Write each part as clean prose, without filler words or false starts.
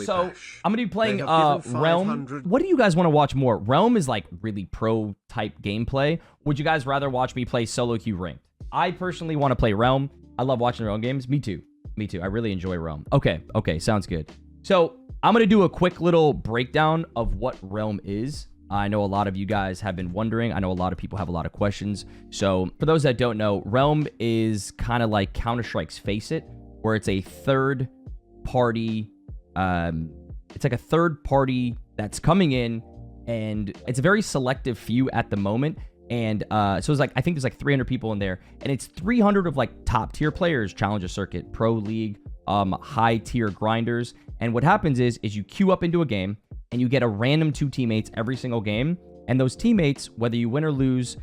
So I'm gonna be playing Realm. What do you guys want to watch more? Realm is like really pro type gameplay. Would you guys rather watch me play solo queue ranked? I personally want to play Realm. I love watching Realm games. Me too. I really enjoy Realm. Okay, sounds good. So I'm gonna do a quick little breakdown of what Realm is. I know a lot of you guys have been wondering. I know a lot of people have a lot of questions. So for those that don't know, Realm is kind of like Counter-Strike's Face It, where it's a third party. It's like a third party that's coming in, and it's a very selective few at the moment. And so it's like, I think there's like 300 people in there, and it's 300 of like top tier players, Challenger Circuit, Pro League, high tier grinders. And what happens is you queue up into a game, and you get a random 2 teammates every single game. And those teammates, whether you win or lose,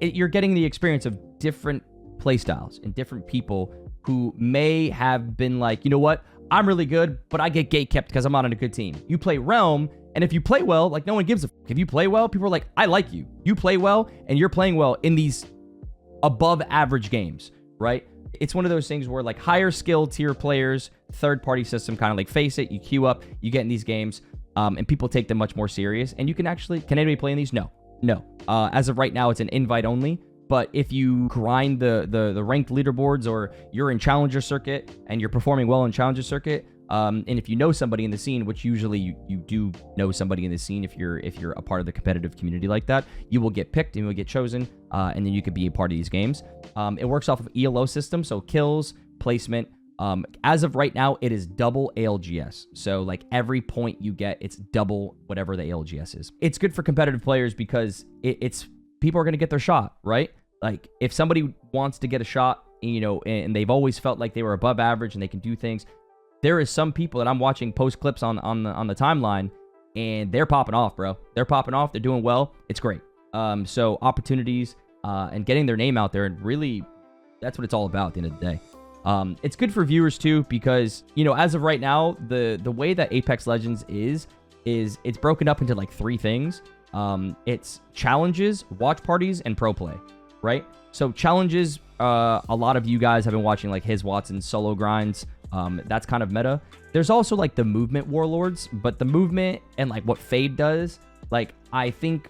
you're getting the experience of different play styles and different people who may have been like, you know what, I'm really good, but I get gatekept because I'm not on a good team. You play Realm, and if you play well, like no one gives a f. If you play well, people are like, I like you. You play well, and you're playing well in these above average games, right? It's one of those things where like higher skill tier players, third party system, kind of like Face It, you queue up, you get in these games, and people take them much more serious. And you can anybody play in these? No. As of right now, it's an invite only. But if you grind the ranked leaderboards, or you're in Challenger Circuit and you're performing well in Challenger Circuit, and if you know somebody in the scene, which usually you do know somebody in the scene if you're a part of the competitive community like that, you will get picked and you will get chosen, and then you could be a part of these games. It works off of ELO system, so kills, placement. As of right now, it is double ALGS. So like every point you get, it's double whatever the ALGS is. It's good for competitive players because it's people are going to get their shot, right? Like if somebody wants to get a shot, you know, and they've always felt like they were above average and they can do things. There is some people that I'm watching post clips on the timeline, and they're popping off, bro. They're popping off. They're doing well. It's great. So opportunities and getting their name out there, and really, that's what it's all about at the end of the day. It's good for viewers too, because, you know, as of right now, the way that Apex Legends is it's broken up into like 3 things. It's challenges, watch parties, and pro play, right? So challenges, a lot of you guys have been watching like his Watson solo grinds. That's kind of meta. There's also like the movement warlords, but the movement and like what Fade does, like I think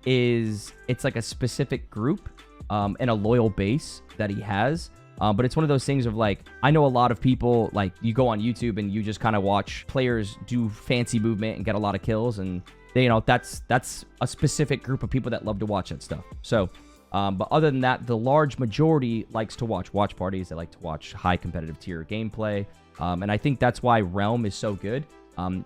it's like a specific group and a loyal base that he has. But it's one of those things of like, I know a lot of people, like you go on YouTube and you just kind of watch players do fancy movement and get a lot of kills, and they, you know, that's a specific group of people that love to watch that stuff. So but other than that, the large majority likes to watch parties. They like to watch high competitive tier gameplay. And I think that's why Realm is so good.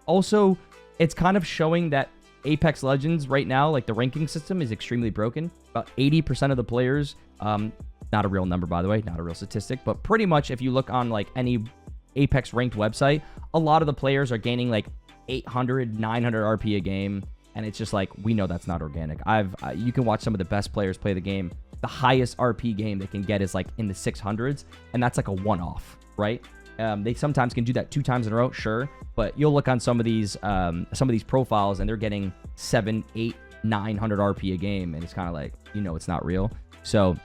Also, it's kind of showing that Apex Legends right now, like the ranking system is extremely broken. About 80% of the players, not a real number, by the way, not a real statistic, but pretty much if you look on like any Apex ranked website, a lot of the players are gaining like 800, 900 RP a game. And it's just like, we know that's not organic. You can watch some of the best players play the game. The highest RP game they can get is like in the 600s, and that's like a one-off, right? They sometimes can do that 2 times in a row, sure, but you'll look on some of these profiles, and they're getting 700, 800, 900 RP a game, and it's kind of like, you know, it's not real. So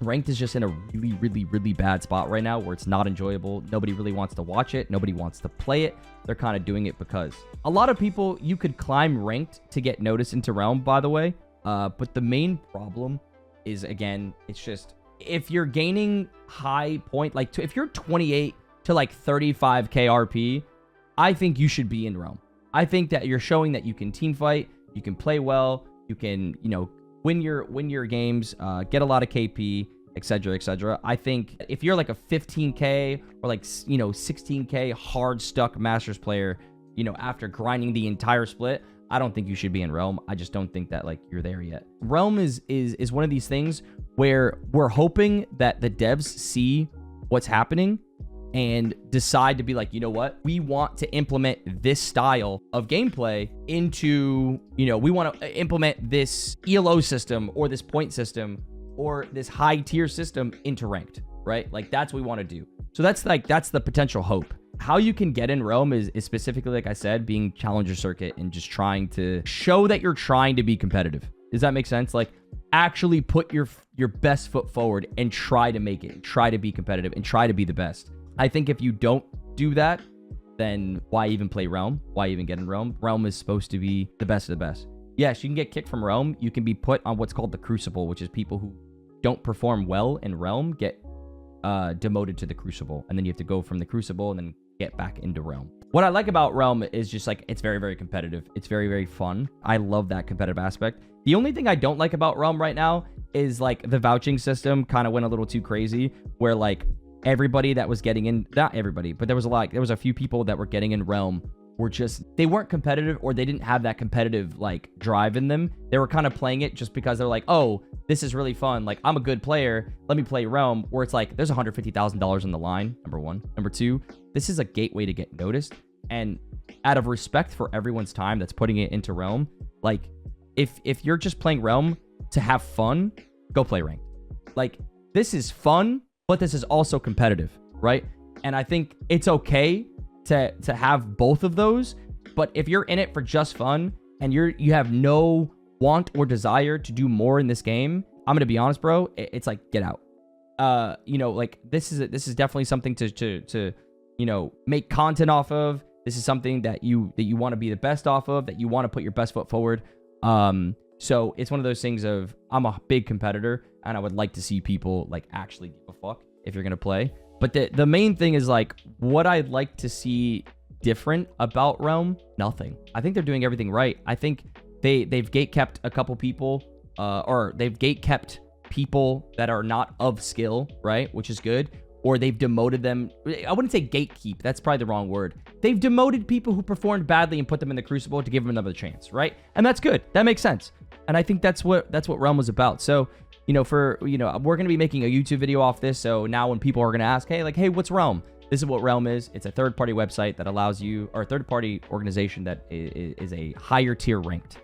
ranked is just in a really, really, really bad spot right now, where it's not enjoyable. Nobody really wants to watch it. Nobody wants to play it. They're kind of doing it because a lot of people, you could climb ranked to get noticed into Realm, by the way. But the main problem is, again, it's just if you're gaining high point, like if you're 28 to like 35k RP, I think you should be in Realm. I think that you're showing that you can team fight, you can play well, you can, you know, win your games, get a lot of KP, etc., etc. I think if you're like a 15k or like, you know, 16k hard stuck Masters player, you know, after grinding the entire split, I don't think you should be in Realm. I just don't think that like you're there yet. Realm is one of these things where we're hoping that the devs see what's happening and decide to be like, you know what, we want to implement this style of gameplay into, you know, we want to implement this ELO system or this point system or this high tier system into ranked, right? Like that's what we want to do. So that's the potential hope. How you can get in Realm is specifically, like I said, being Challenger Circuit and just trying to show that you're trying to be competitive. Does that make sense? Like actually put your best foot forward and try to make it, try to be competitive and try to be the best. I think if you don't do that, then why even play Realm? Why even get in Realm? Realm is supposed to be the best of the best. Yes, you can get kicked from Realm. You can be put on what's called the Crucible, which is people who don't perform well in Realm get demoted to the Crucible. And then you have to go from the Crucible and then get back into Realm. What I like about Realm is just like, it's very, very competitive. It's very, very fun. I love that competitive aspect. The only thing I don't like about Realm right now is like the vouching system kind of went a little too crazy, where like everybody that was getting in, not everybody, but there was a few people that were getting in Realm were just, they weren't competitive, or they didn't have that competitive like drive in them. They were kind of playing it just because they're like, oh, this is really fun. Like, I'm a good player. Let me play Realm, where it's like, there's $150,000 in the line, number one. Number two, this is a gateway to get noticed. And out of respect for everyone's time that's putting it into Realm, like, if you're just playing Realm to have fun, go play Ranked. Like, this is fun, but this is also competitive, right? And I think it's okay to have both of those. But if you're in it for just fun and you have no want or desire to do more in this game, I'm gonna be honest, bro. It's like, get out. You know, like, this is definitely something to you know, make content off of. This is something that you want to be the best off of, that you want to put your best foot forward. So it's one of those things of, I'm a big competitor and I would like to see people like actually give a fuck if you're gonna play. But the main thing is like, what I'd like to see different about Realm, nothing. I think they're doing everything right. I think they've gatekept a couple people, or they've gatekept people that are not of skill, right? Which is good. Or they've demoted them. I wouldn't say gatekeep. That's probably the wrong word. They've demoted people who performed badly and put them in the Crucible to give them another chance, right? And that's good. That makes sense. And I think that's what Realm was about. So, you know, we're going to be making a YouTube video off this. So now when people are going to ask, hey, what's Realm? This is what Realm is. It's a third-party website that allows you, or a third-party organization that is a higher tier ranked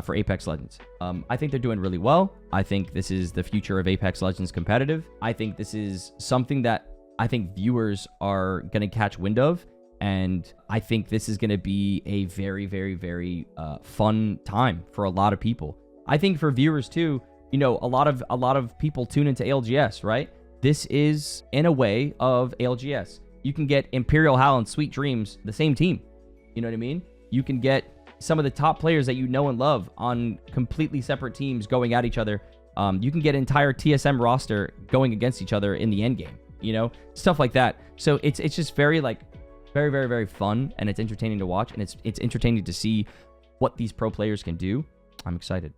for Apex Legends. I think they're doing really well. I think this is the future of Apex Legends competitive. I think this is something that I think viewers are going to catch wind of. And I think this is going to be a very, very, very fun time for a lot of people. I think for viewers too, you know, a lot of people tune into ALGS, right? This is in a way of ALGS. You can get Imperial Hal and Sweet Dreams, the same team. You know what I mean? You can get some of the top players that you know and love on completely separate teams going at each other. You can get entire TSM roster going against each other in the end game, you know, stuff like that. So it's just very, very, very fun, and it's entertaining to watch, and it's entertaining to see what these pro players can do. I'm excited.